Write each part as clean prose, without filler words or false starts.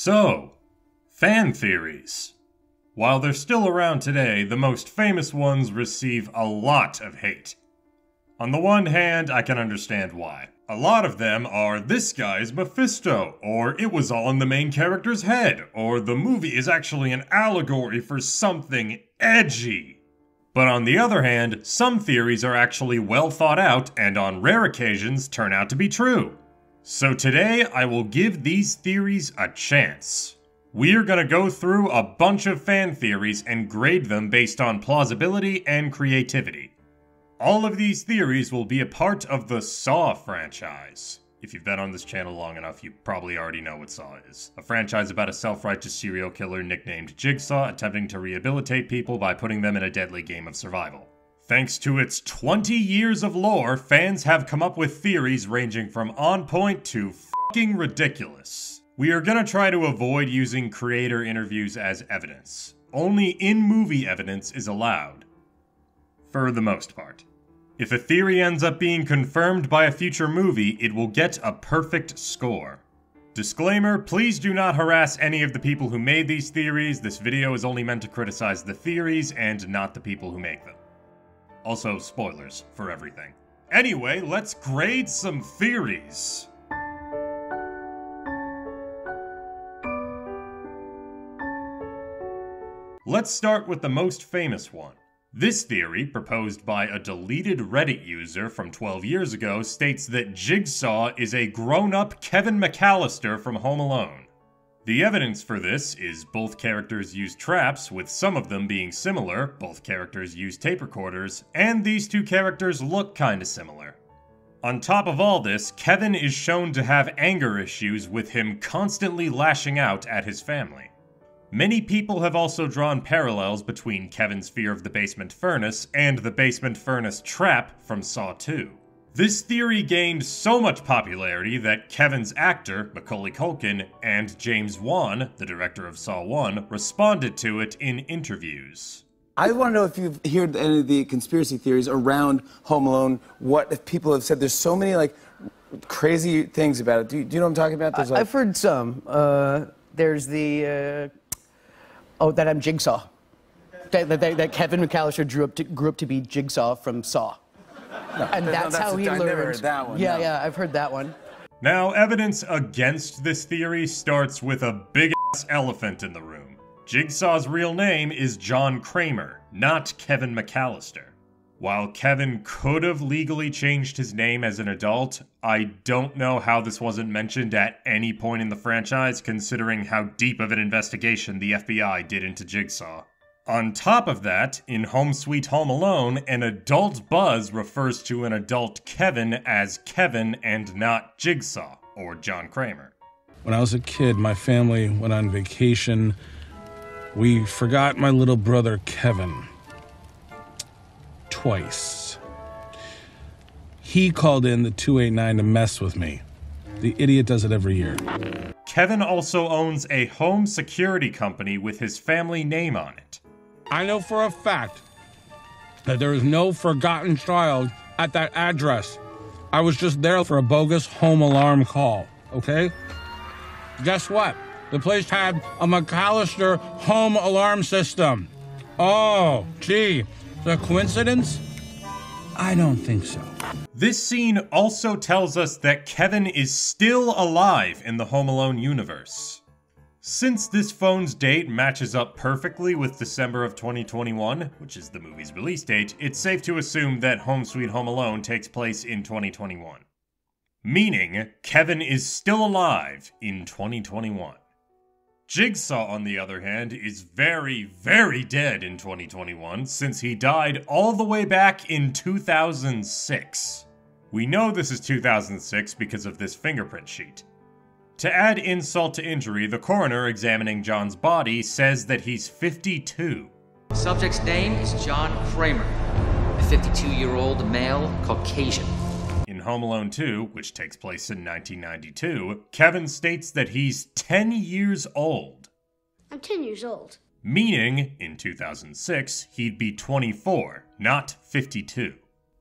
So, fan theories. While they're still around today, the most famous ones receive a lot of hate. On the one hand, I can understand why. A lot of them are, this guy's Mephisto, or it was all in the main character's head, or the movie is actually an allegory for something edgy. But on the other hand, some theories are actually well thought out and on rare occasions turn out to be true. So today, I will give these theories a chance. We're gonna go through a bunch of fan theories and grade them based on plausibility and creativity. All of these theories will be a part of the Saw franchise. If you've been on this channel long enough, you probably already know what Saw is. A franchise about a self-righteous serial killer nicknamed Jigsaw attempting to rehabilitate people by putting them in a deadly game of survival. Thanks to its 20 years of lore, fans have come up with theories ranging from on point to fucking ridiculous. We are gonna try to avoid using creator interviews as evidence. Only in-movie evidence is allowed. For the most part. If a theory ends up being confirmed by a future movie, it will get a perfect score. Disclaimer, please do not harass any of the people who made these theories. This video is only meant to criticize the theories and not the people who make them. Also, spoilers for everything. Anyway, let's grade some theories. Let's start with the most famous one. This theory, proposed by a deleted Reddit user from 12 years ago, states that Jigsaw is a grown-up Kevin McAllister from Home Alone. The evidence for this is both characters use traps, with some of them being similar, both characters use tape recorders, and these two characters look kinda similar. On top of all this, Kevin is shown to have anger issues with him constantly lashing out at his family. Many people have also drawn parallels between Kevin's fear of the basement furnace and the basement furnace trap from Saw 2. This theory gained so much popularity that Kevin's actor, Macaulay Culkin, and James Wan, the director of Saw 1, responded to it in interviews. I want to know if you've heard any of the conspiracy theories around Home Alone. What if people have said? There's so many like crazy things about it. Do you know what I'm talking about? There's, I've heard some. There's the that I'm Jigsaw. That Kevin McAllister grew up to be Jigsaw from Saw. No, and that's how he learned. I never heard that one. Yeah, no. yeah, I've heard that one. Now, evidence against this theory starts with a big-ass elephant in the room. Jigsaw's real name is John Kramer, not Kevin McAllister. While Kevin could have legally changed his name as an adult, I don't know how this wasn't mentioned at any point in the franchise, considering how deep of an investigation the FBI did into Jigsaw. On top of that, in Home Sweet Home Alone, an adult Buzz refers to an adult Kevin as Kevin and not Jigsaw, or John Kramer. When I was a kid, my family went on vacation. We forgot my little brother Kevin. Twice. He called in the 289 to mess with me. The idiot does it every year. Kevin also owns a home security company with his family name on it. I know for a fact that there is no forgotten child at that address. I was just there for a bogus home alarm call, okay? Guess what? The place had a McAllister home alarm system. Oh, gee, the coincidence? I don't think so. This scene also tells us that Kevin is still alive in the Home Alone universe. Since this phone's date matches up perfectly with December of 2021, which is the movie's release date, it's safe to assume that Home Sweet Home Alone takes place in 2021. Meaning, Kevin is still alive in 2021. Jigsaw, on the other hand, is very, very dead in 2021, since he died all the way back in 2006. We know this is 2006 because of this fingerprint sheet. To add insult to injury, the coroner examining John's body says that he's 52. The subject's name is John Kramer, a 52-year-old male Caucasian. In Home Alone 2, which takes place in 1992, Kevin states that he's 10 years old. I'm 10 years old. Meaning, in 2006, he'd be 24, not 52.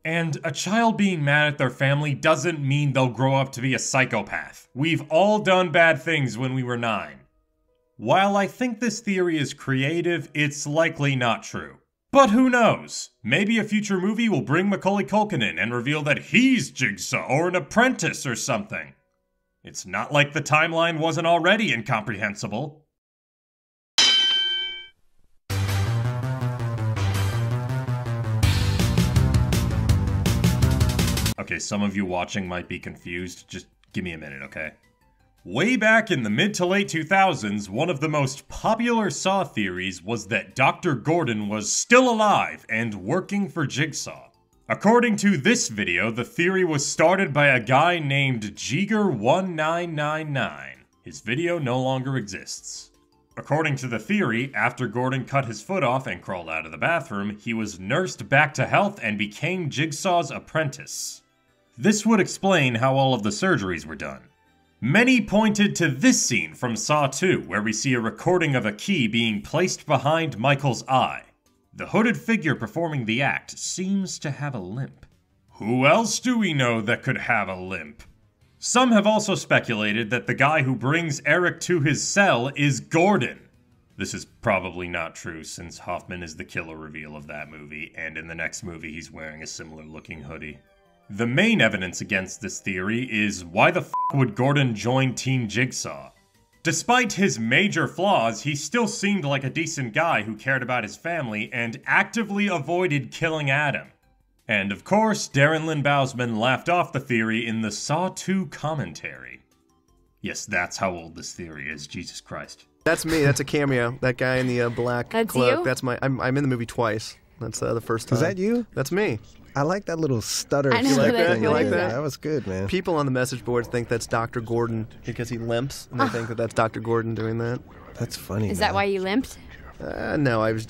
And a child being mad at their family doesn't mean they'll grow up to be a psychopath. We've all done bad things when we were 9. While I think this theory is creative, it's likely not true. But who knows? Maybe a future movie will bring Macaulay Culkin in and reveal that he's Jigsaw or an apprentice or something. It's not like the timeline wasn't already incomprehensible. Okay, some of you watching might be confused. Just give me a minute, okay? Way back in the mid to late 2000s, one of the most popular Saw theories was that Dr. Gordon was still alive and working for Jigsaw. According to this video, the theory was started by a guy named Jeeger1999. His video no longer exists. According to the theory, after Gordon cut his foot off and crawled out of the bathroom, he was nursed back to health and became Jigsaw's apprentice. This would explain how all of the surgeries were done. Many pointed to this scene from Saw 2, where we see a recording of a key being placed behind Michael's eye. The hooded figure performing the act seems to have a limp. Who else do we know that could have a limp? Some have also speculated that the guy who brings Eric to his cell is Gordon. This is probably not true, since Hoffman is the killer reveal of that movie, and in the next movie he's wearing a similar looking hoodie. The main evidence against this theory is why the f would Gordon join Team Jigsaw? Despite his major flaws, he still seemed like a decent guy who cared about his family and actively avoided killing Adam. And of course, Darren Lynn Bousman laughed off the theory in the Saw 2 commentary. Yes, that's how old this theory is, Jesus Christ. That's me, that's a cameo. That guy in the black That's cloak. you? That's my. I'm in the movie twice. That's the first time. Is that you? That's me. I like that little stutter. I know You like that. that? You What like is that? That was good, man. People on the message boards think that's Dr. Gordon because he limps, and they think that that's Dr. Gordon doing that. That's funny. Is that why you limped? No, I was.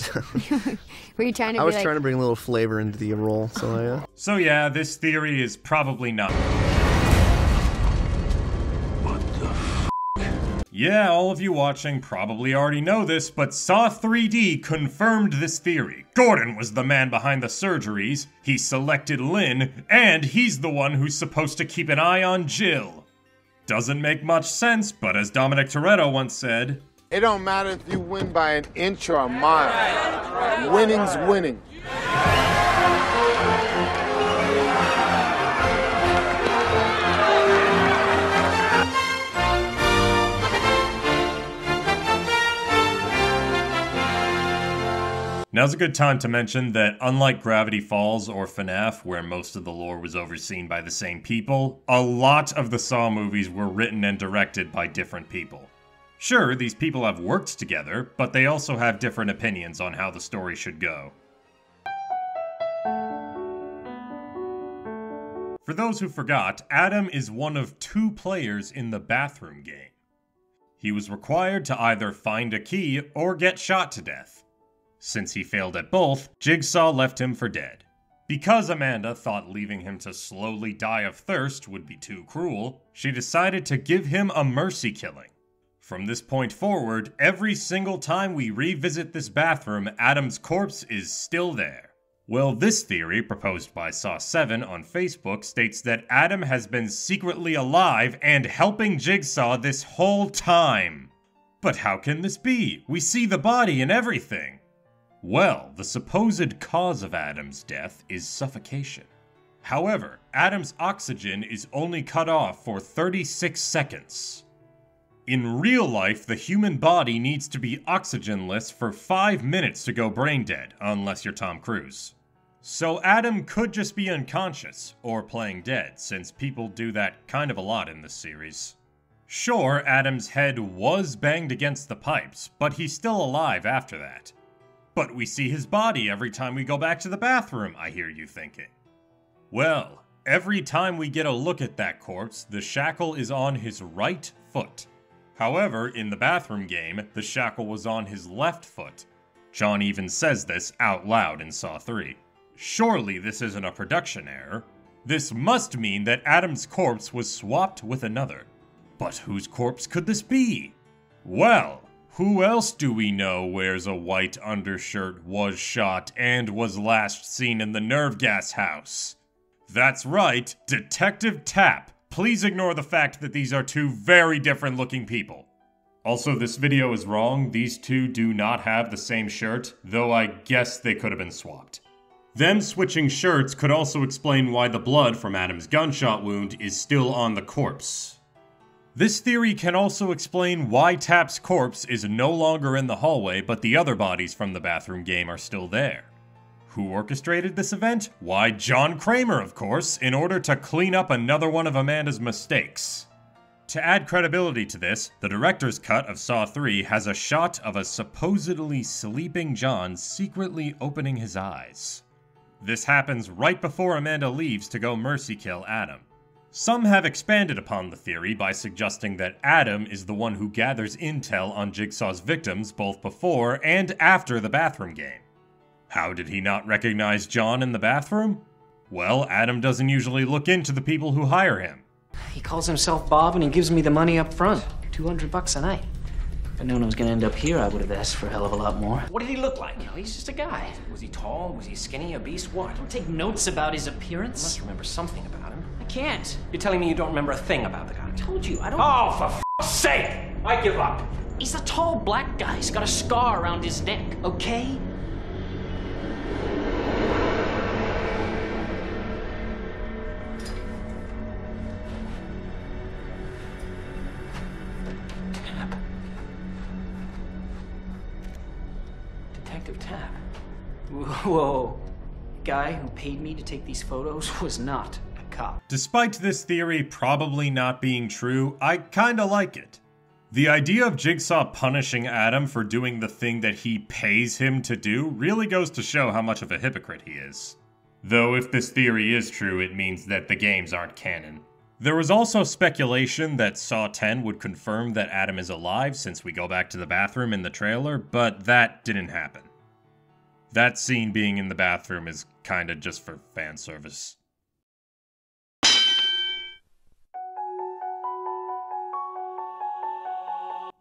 Were you trying to I be was like... trying to bring a little flavor into the role, so So yeah, this theory is probably not. Yeah, all of you watching probably already know this, but Saw 3D confirmed this theory. Gordon was the man behind the surgeries, he selected Lynn, and he's the one who's supposed to keep an eye on Jill. Doesn't make much sense, but as Dominic Toretto once said, It don't matter if you win by an inch or a mile. Winning's winning. Now's a good time to mention that unlike Gravity Falls or FNAF, where most of the lore was overseen by the same people, a lot of the Saw movies were written and directed by different people. Sure, these people have worked together, but they also have different opinions on how the story should go. For those who forgot, Adam is one of 2 players in the bathroom game. He was required to either find a key or get shot to death. Since he failed at both, Jigsaw left him for dead. Because Amanda thought leaving him to slowly die of thirst would be too cruel, she decided to give him a mercy killing. From this point forward, every single time we revisit this bathroom, Adam's corpse is still there. Well, this theory, proposed by Saw 7 on Facebook, states that Adam has been secretly alive and helping Jigsaw this whole time. But how can this be? We see the body and everything. Well, the supposed cause of Adam's death is suffocation. However, Adam's oxygen is only cut off for 36 seconds. In real life, the human body needs to be oxygenless for 5 minutes to go brain dead, unless you're Tom Cruise. So Adam could just be unconscious, or playing dead, since people do that kind of a lot in this series. Sure, Adam's head was banged against the pipes, but he's still alive after that. But we see his body every time we go back to the bathroom, I hear you thinking. Well, every time we get a look at that corpse, the shackle is on his right foot. However, in the bathroom game, the shackle was on his left foot. John even says this out loud in Saw 3. Surely this isn't a production error. This must mean that Adam's corpse was swapped with another. But whose corpse could this be? Well, who else do we know wears a white undershirt, was shot, and was last seen in the nerve gas house? That's right, Detective Tapp. Please ignore the fact that these are 2 very different looking people. Also, this video is wrong. These two do not have the same shirt, though I guess they could have been swapped. Them switching shirts could also explain why the blood from Adam's gunshot wound is still on the corpse. This theory can also explain why Tap's corpse is no longer in the hallway, but the other bodies from the bathroom game are still there. Who orchestrated this event? Why, John Kramer, of course, in order to clean up another one of Amanda's mistakes. To add credibility to this, the director's cut of Saw 3 has a shot of a supposedly sleeping John secretly opening his eyes. This happens right before Amanda leaves to go mercy kill Adam. Some have expanded upon the theory by suggesting that Adam is the one who gathers intel on Jigsaw's victims both before and after the bathroom game. How did he not recognize John in the bathroom? Well, Adam doesn't usually look into the people who hire him. He calls himself Bob and he gives me the money up front. $200 a night. If I'd known I was gonna end up here, I would have asked for a hell of a lot more. What did he look like? You know, he's just a guy. Was he tall? Was he skinny? Obese? What? Don't take notes about his appearance. You must remember something about him. I can't. You're telling me you don't remember a thing about the guy? I told you, I don't. Oh, for f***'s sake! I give up. He's a tall black guy. He's got a scar around his neck, okay? Detective Tap. Whoa. The guy who paid me to take these photos was not a cop. Despite this theory probably not being true, I kinda like it. The idea of Jigsaw punishing Adam for doing the thing that he pays him to do really goes to show how much of a hypocrite he is. Though if this theory is true, it means that the games aren't canon. There was also speculation that Saw 10 would confirm that Adam is alive since we go back to the bathroom in the trailer, but that didn't happen. That scene being in the bathroom is kinda just for fan service.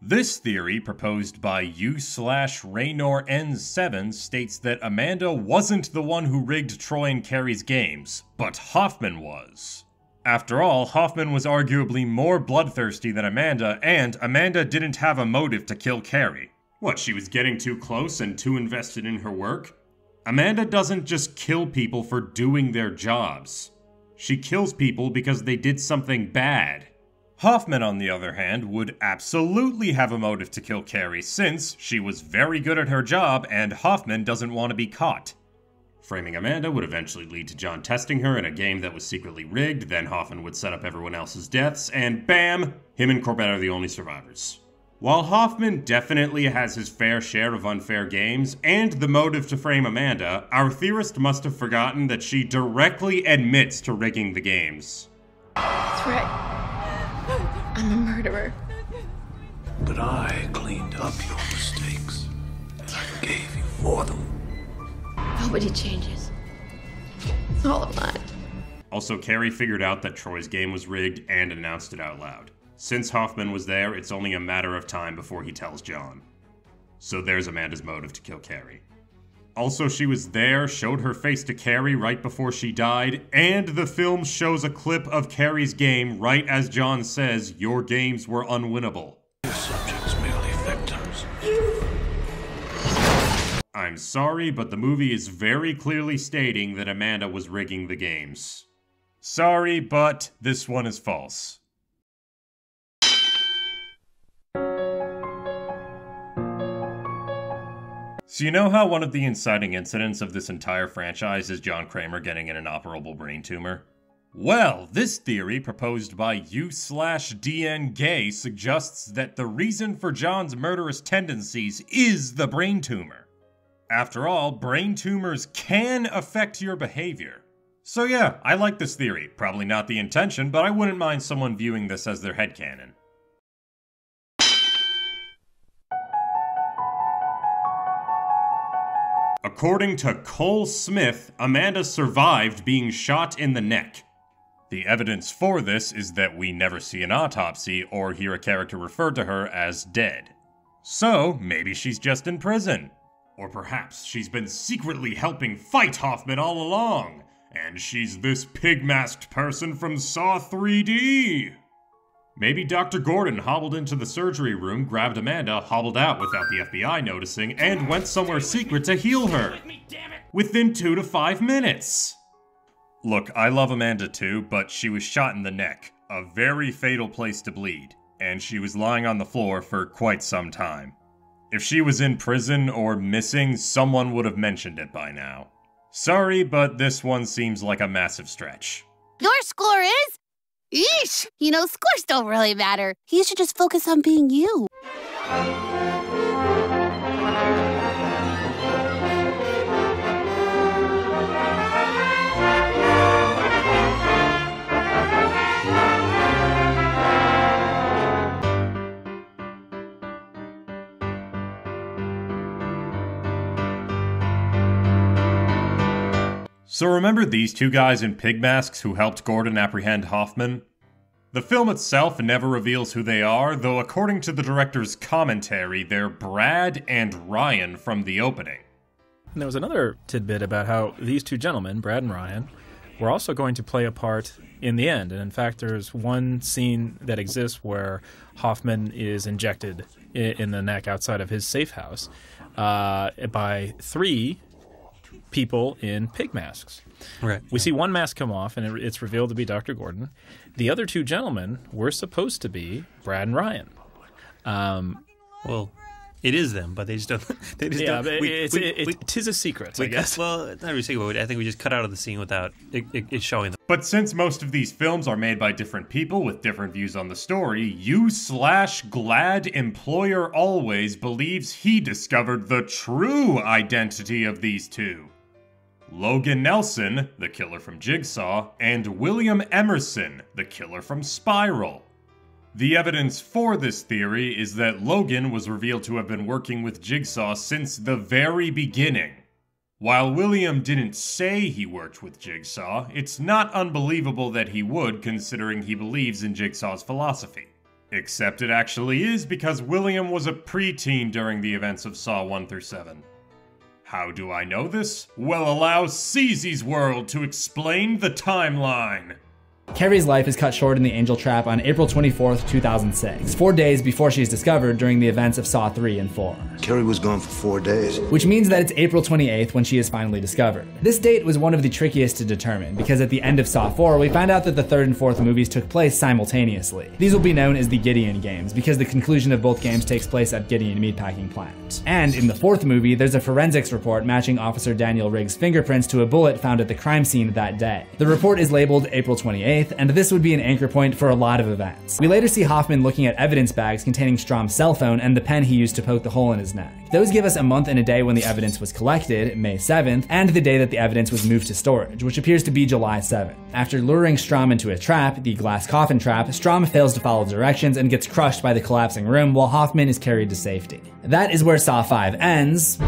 This theory, proposed by u/RaynorN7, states that Amanda wasn't the one who rigged Troy and Carrie's games, but Hoffman was. After all, Hoffman was arguably more bloodthirsty than Amanda, and Amanda didn't have a motive to kill Carrie. What, she was getting too close and too invested in her work? Amanda doesn't just kill people for doing their jobs. She kills people because they did something bad. Hoffman, on the other hand, would absolutely have a motive to kill Carrie since she was very good at her job and Hoffman doesn't want to be caught. Framing Amanda would eventually lead to John testing her in a game that was secretly rigged, then Hoffman would set up everyone else's deaths, and bam! Him and Corbett are the only survivors. While Hoffman definitely has his fair share of unfair games, and the motive to frame Amanda, our theorist must have forgotten that she directly admits to rigging the games. That's right. I'm a murderer. But I cleaned up your mistakes, and I forgave you for them. Nobody changes. It's all a lie. Also, Carrie figured out that Troy's game was rigged and announced it out loud. Since Hoffman was there, it's only a matter of time before he tells John. So there's Amanda's motive to kill Carrie. Also, she was there, showed her face to Carrie right before she died, and the film shows a clip of Carrie's game right as John says, "Your games were unwinnable." Your subjects merely victims. I'm sorry, but the movie is very clearly stating that Amanda was rigging the games. Sorry, but this one is false. So you know how one of the inciting incidents of this entire franchise is John Kramer getting an inoperable brain tumor? Well, this theory proposed by u/DNGay suggests that the reason for John's murderous tendencies is the brain tumor. After all, brain tumors can affect your behavior. So yeah, I like this theory. Probably not the intention, but I wouldn't mind someone viewing this as their headcanon. According to Cole Smith, Amanda survived being shot in the neck. The evidence for this is that we never see an autopsy or hear a character refer to her as dead. So, maybe she's just in prison. Or perhaps she's been secretly helping fight Hoffman all along, and she's this pig-masked person from Saw 3D. Maybe Dr. Gordon hobbled into the surgery room, grabbed Amanda, hobbled out without the FBI noticing, and went somewhere secret to heal her. Within 2 to 5 minutes. Look, I love Amanda too, but she was shot in the neck, a very fatal place to bleed, and she was lying on the floor for quite some time. If she was in prison or missing, someone would have mentioned it by now. Sorry, but this one seems like a massive stretch. Your score is? Eesh! You know, scores don't really matter. You should just focus on being you. So remember these two guys in pig masks who helped Gordon apprehend Hoffman? The film itself never reveals who they are, though according to the director's commentary, they're Brad and Ryan from the opening. And there was another tidbit about how these two gentlemen, Brad and Ryan, were also going to play a part in the end. And in fact, there's one scene that exists where Hoffman is injected in the neck outside of his safe house by 3 people in pig masks. Right. We see one mask come off, and it's revealed to be Dr. Gordon. The other 2 gentlemen were supposed to be Brad and Ryan. Well, it is them, but they just don't. They just don't. It is a secret, I guess. Well, not really a secret, but I think we just cut out of the scene without it showing them. But since most of these films are made by different people with different views on the story, you/Glad Employer Always believes he discovered the true identity of these 2. Logan Nelson, the killer from Jigsaw, and William Emerson, the killer from Spiral. The evidence for this theory is that Logan was revealed to have been working with Jigsaw since the very beginning. While William didn't say he worked with Jigsaw, it's not unbelievable that he would, considering he believes in Jigsaw's philosophy. Except it actually is, because William was a preteen during the events of Saw 1 through 7. How do I know this? Well, allow CZ's World to explain the timeline. Carrie's life is cut short in the Angel Trap on April 24th, 2006, 4 days before she's discovered during the events of Saw 3 and 4. Carrie was gone for 4 days. Which means that it's April 28th when she is finally discovered. This date was one of the trickiest to determine, because at the end of Saw 4, we find out that the 3rd and 4th movies took place simultaneously. These will be known as the Gideon Games, because the conclusion of both games takes place at Gideon Meatpacking Plant. And in the 4th movie, there's a forensics report matching Officer Daniel Riggs' fingerprints to a bullet found at the crime scene that day. The report is labeled April 28th, and this would be an anchor point for a lot of events. We later see Hoffman looking at evidence bags containing Strom's cell phone and the pen he used to poke the hole in his neck. Those give us a month and a day when the evidence was collected, May 7th, and the day that the evidence was moved to storage, which appears to be July 7th. After luring Strom into a trap, the glass coffin trap, Strom fails to follow directions and gets crushed by the collapsing room while Hoffman is carried to safety. That is where Saw 5 ends,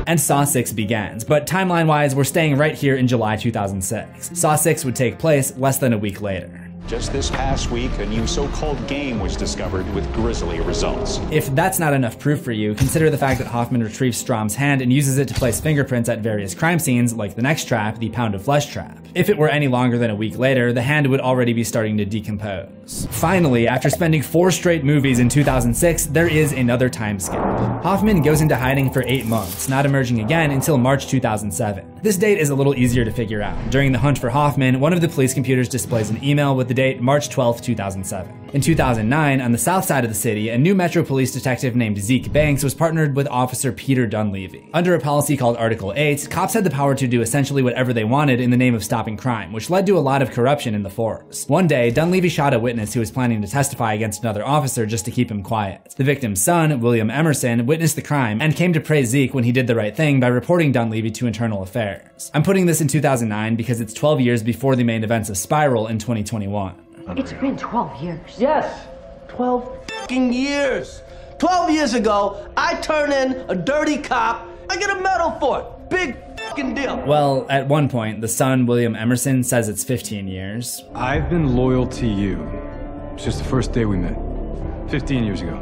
and Saw 6 begins, but timeline-wise, we're staying right here in July 2006. Saw 6 would take place less than a week later. Just this past week, a new so-called game was discovered with grisly results. If that's not enough proof for you, consider the fact that Hoffman retrieves Strom's hand and uses it to place fingerprints at various crime scenes, like the next trap, the Pound of Flesh trap. If it were any longer than a week later, the hand would already be starting to decompose. Finally, after spending 4 straight movies in 2006, there is another time skip. Hoffman goes into hiding for 8 months, not emerging again until March 2007. This date is a little easier to figure out. During the hunt for Hoffman, one of the police computers displays an email with the date March 12, 2007. In 2009, on the south side of the city, a new Metro Police detective named Zeke Banks was partnered with Officer Peter Dunleavy. Under a policy called Article 8, cops had the power to do essentially whatever they wanted in the name of stopping crime, which led to a lot of corruption in the force. One day, Dunleavy shot a witness who was planning to testify against another officer just to keep him quiet. The victim's son, William Emerson, witnessed the crime and came to praise Zeke when he did the right thing by reporting Dunleavy to Internal Affairs. I'm putting this in 2009 because it's 12 years before the main events of Spiral in 2021. It's been 12 years. Yes, 12 fucking years. 12 years ago, I turn in a dirty cop. I get a medal for it. Big fucking deal. Well, at one point, the son, William Emerson, says it's 15 years. I've been loyal to you since the first day we met, 15 years ago.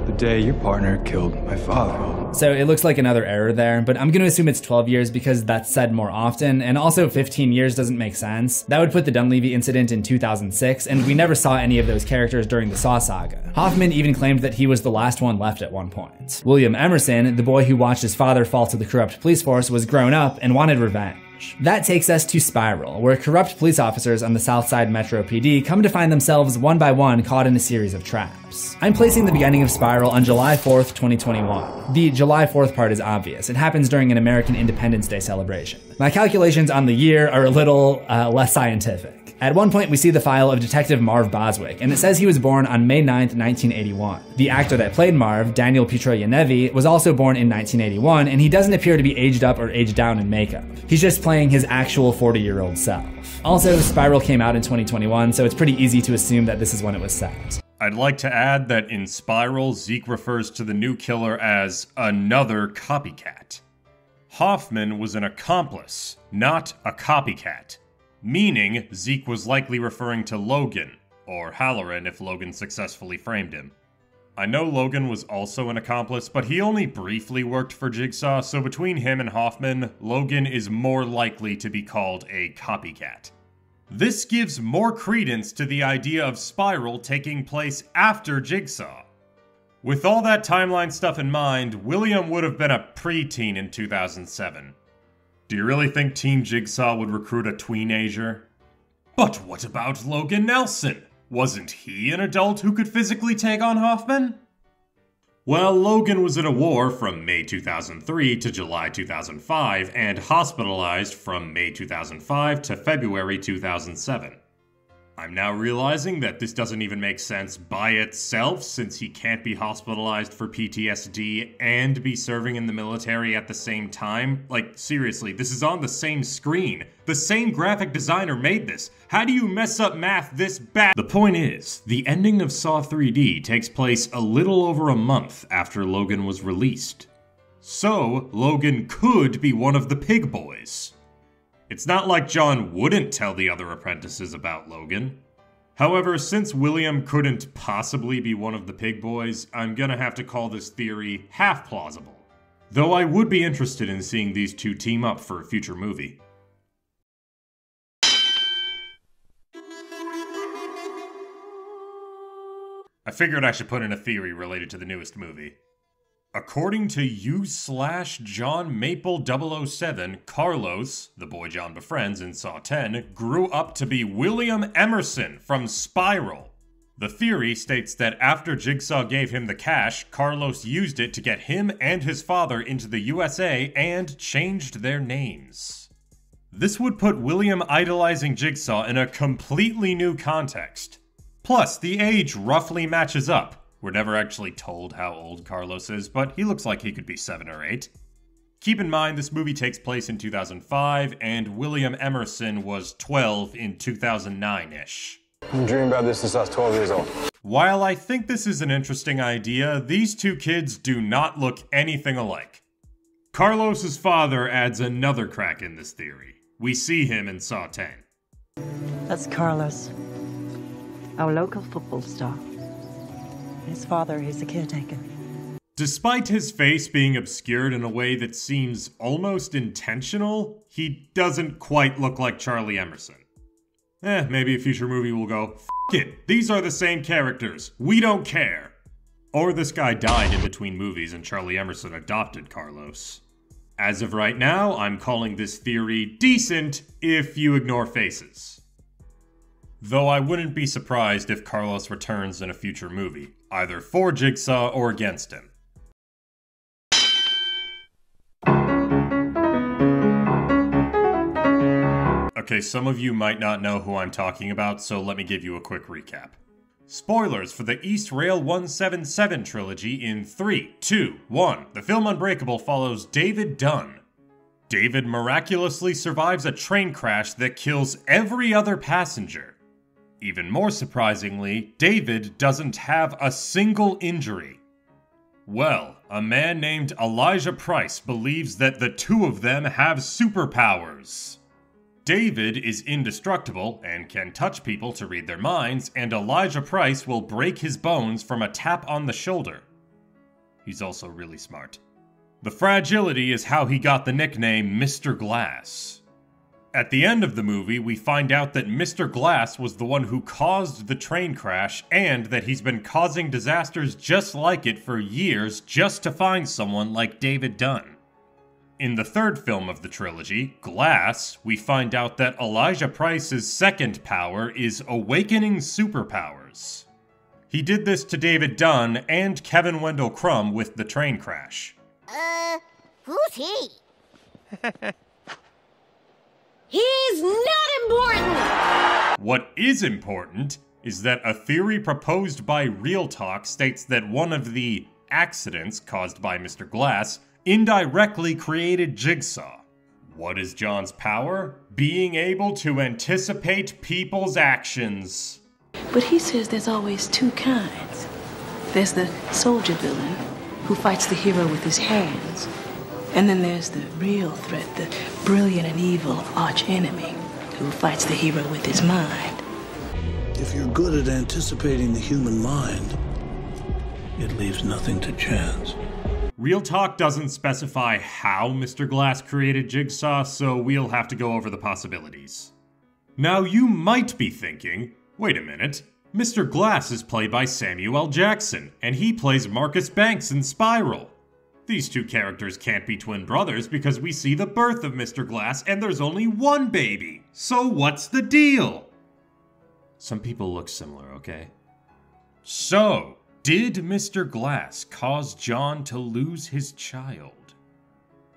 The day your partner killed my father. So it looks like another error there, but I'm going to assume it's 12 years because that's said more often, and also 15 years doesn't make sense. That would put the Dunleavy incident in 2006, and we never saw any of those characters during the Saw saga. Hoffman even claimed that he was the last one left at one point. William Emerson, the boy who watched his father fall to the corrupt police force, was grown up and wanted revenge. That takes us to Spiral, where corrupt police officers on the Southside Metro PD come to find themselves one by one caught in a series of traps. I'm placing the beginning of Spiral on July 4th, 2021. The July 4th part is obvious. It happens during an American Independence Day celebration. My calculations on the year are a little less scientific. At one point, we see the file of Detective Marv Boswick, and it says he was born on May 9th, 1981. The actor that played Marv, Daniel Petroyanevi, was also born in 1981, and he doesn't appear to be aged up or aged down in makeup. He's just playing his actual 40-year-old self. Also, Spiral came out in 2021, so it's pretty easy to assume that this is when it was set. I'd like to add that in Spiral, Zeke refers to the new killer as another copycat. Hoffman was an accomplice, not a copycat. Meaning, Zeke was likely referring to Logan, or Halloran if Logan successfully framed him. I know Logan was also an accomplice, but he only briefly worked for Jigsaw, so between him and Hoffman, Logan is more likely to be called a copycat. This gives more credence to the idea of Spiral taking place after Jigsaw. With all that timeline stuff in mind, William would have been a preteen in 2007. Do you really think Team Jigsaw would recruit a tweenager? But what about Logan Nelson? Wasn't he an adult who could physically take on Hoffman? Well, Logan was in a war from May 2003 to July 2005 and hospitalized from May 2005 to February 2007. I'm now realizing that this doesn't even make sense by itself since he can't be hospitalized for PTSD and be serving in the military at the same time. Like, seriously, this is on the same screen. The same graphic designer made this. How do you mess up math this bad? The point is, the ending of Saw 3D takes place a little over a month after Logan was released. So, Logan could be one of the Pig Boys. It's not like John wouldn't tell the other apprentices about Logan. However, since William couldn't possibly be one of the Pig Boys, I'm gonna have to call this theory half plausible. Though I would be interested in seeing these two team up for a future movie. I figured I should put in a theory related to the newest movie. According to u/John Maple 007, Carlos, the boy John befriends in Saw 10, grew up to be William Emerson from Spiral. The theory states that after Jigsaw gave him the cash, Carlos used it to get him and his father into the USA and changed their names. This would put William idolizing Jigsaw in a completely new context. Plus, the age roughly matches up. We're never actually told how old Carlos is, but he looks like he could be 7 or 8. Keep in mind this movie takes place in 2005, and William Emerson was 12 in 2009-ish. I'm dreaming about this since I was 12 years old. While I think this is an interesting idea, these two kids do not look anything alike. Carlos's father adds another crack in this theory. We see him in Saw 10. That's Carlos, our local football star. His father is a caretaker. Despite his face being obscured in a way that seems almost intentional, he doesn't quite look like Charlie Emerson. Maybe a future movie will go, "F it, these are the same characters, we don't care." Or this guy died in between movies and Charlie Emerson adopted Carlos. As of right now, I'm calling this theory decent if you ignore faces. Though I wouldn't be surprised if Carlos returns in a future movie, either for Jigsaw or against him. Okay, some of you might not know who I'm talking about, so let me give you a quick recap. Spoilers for the East Rail 177 trilogy in 3, 2, 1. The film Unbreakable follows David Dunn. David miraculously survives a train crash that kills every other passenger. Even more surprisingly, David doesn't have a single injury. Well, a man named Elijah Price believes that the two of them have superpowers. David is indestructible and can touch people to read their minds, and Elijah Price will break his bones from a tap on the shoulder. He's also really smart. The fragility is how he got the nickname Mr. Glass. At the end of the movie, we find out that Mr. Glass was the one who caused the train crash and that he's been causing disasters just like it for years just to find someone like David Dunn. In the third film of the trilogy, Glass, we find out that Elijah Price's second power is awakening superpowers. He did this to David Dunn and Kevin Wendell Crumb with the train crash. Who's he? He's not important! What is important is that a theory proposed by Real Talk states that one of the accidents caused by Mr. Glass indirectly created Jigsaw. What is John's power? Being able to anticipate people's actions. But he says there's always two kinds. There's the soldier villain, who fights the hero with his hands. And then there's the real threat, the brilliant and evil arch-enemy, who fights the hero with his mind. If you're good at anticipating the human mind, it leaves nothing to chance. Real Talk doesn't specify how Mr. Glass created Jigsaw, so we'll have to go over the possibilities. Now you might be thinking, wait a minute, Mr. Glass is played by Samuel L. Jackson, and he plays Marcus Banks in Spiral. These two characters can't be twin brothers because we see the birth of Mr. Glass and there's only one baby. So what's the deal? Some people look similar, okay? So, did Mr. Glass cause John to lose his child?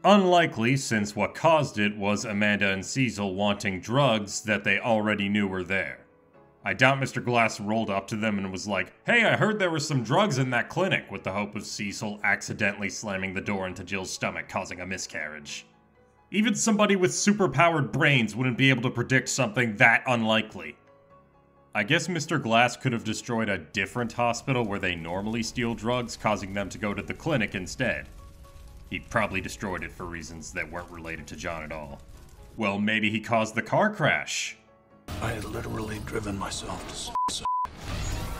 Unlikely, since what caused it was Amanda and Cecil wanting drugs that they already knew were there. I doubt Mr. Glass rolled up to them and was like, "Hey, I heard there were some drugs in that clinic," with the hope of Cecil accidentally slamming the door into Jill's stomach, causing a miscarriage. Even somebody with superpowered brains wouldn't be able to predict something that unlikely. I guess Mr. Glass could have destroyed a different hospital where they normally steal drugs, causing them to go to the clinic instead. He probably destroyed it for reasons that weren't related to John at all. Well, maybe he caused the car crash. I had literally driven myself to suicide,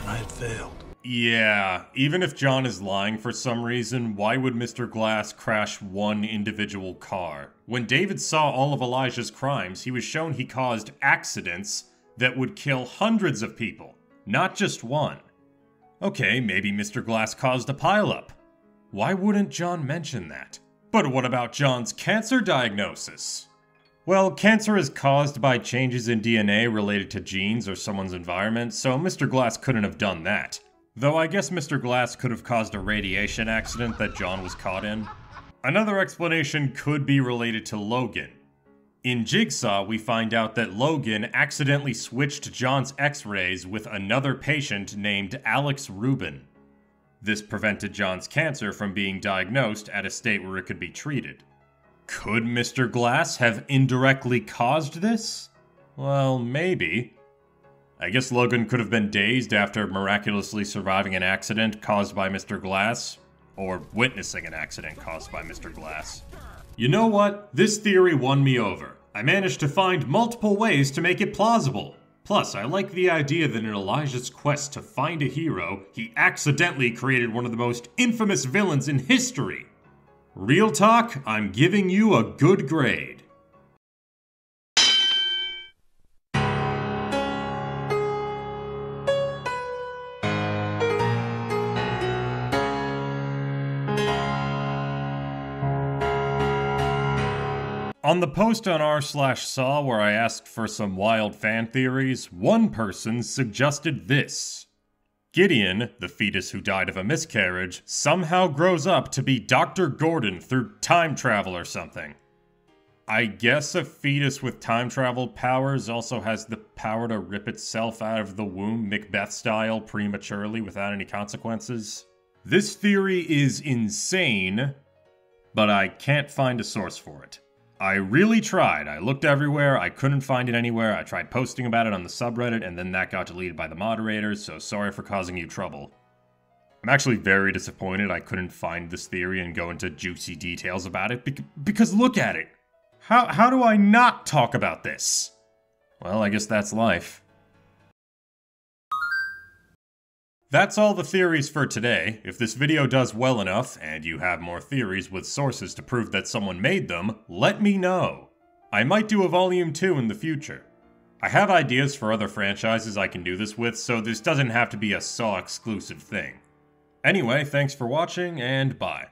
and I had failed. Yeah, even if John is lying for some reason, why would Mr. Glass crash one individual car? When David saw all of Elijah's crimes, he was shown he caused accidents that would kill hundreds of people, not just one. Okay, maybe Mr. Glass caused a pileup. Why wouldn't John mention that? But what about John's cancer diagnosis? Well, cancer is caused by changes in DNA related to genes or someone's environment, so Mr. Glass couldn't have done that. Though I guess Mr. Glass could have caused a radiation accident that John was caught in. Another explanation could be related to Logan. In Jigsaw, we find out that Logan accidentally switched John's x-rays with another patient named Alex Rubin. This prevented John's cancer from being diagnosed at a state where it could be treated. Could Mr. Glass have indirectly caused this? Well, maybe. I guess Logan could have been dazed after miraculously surviving an accident caused by Mr. Glass, or witnessing an accident caused by Mr. Glass. You know what? This theory won me over. I managed to find multiple ways to make it plausible. Plus, I like the idea that in Elijah's quest to find a hero, he accidentally created one of the most infamous villains in history. Real talk, I'm giving you a good grade. On the post on r/Saw where I asked for some wild fan theories, one person suggested this. Gideon, the fetus who died of a miscarriage, somehow grows up to be Dr. Gordon through time travel or something. I guess a fetus with time travel powers also has the power to rip itself out of the womb Macbeth style prematurely without any consequences. This theory is insane, but I can't find a source for it. I really tried. I looked everywhere. I couldn't find it anywhere. I tried posting about it on the subreddit, and then that got deleted by the moderators, so sorry for causing you trouble. I'm actually very disappointed I couldn't find this theory and go into juicy details about it, because look at it. How do I not talk about this? Well, I guess that's life. That's all the theories for today. If this video does well enough, and you have more theories with sources to prove that someone made them, let me know. I might do a volume 2 in the future. I have ideas for other franchises I can do this with, so this doesn't have to be a Saw exclusive thing. Anyway, thanks for watching, and bye.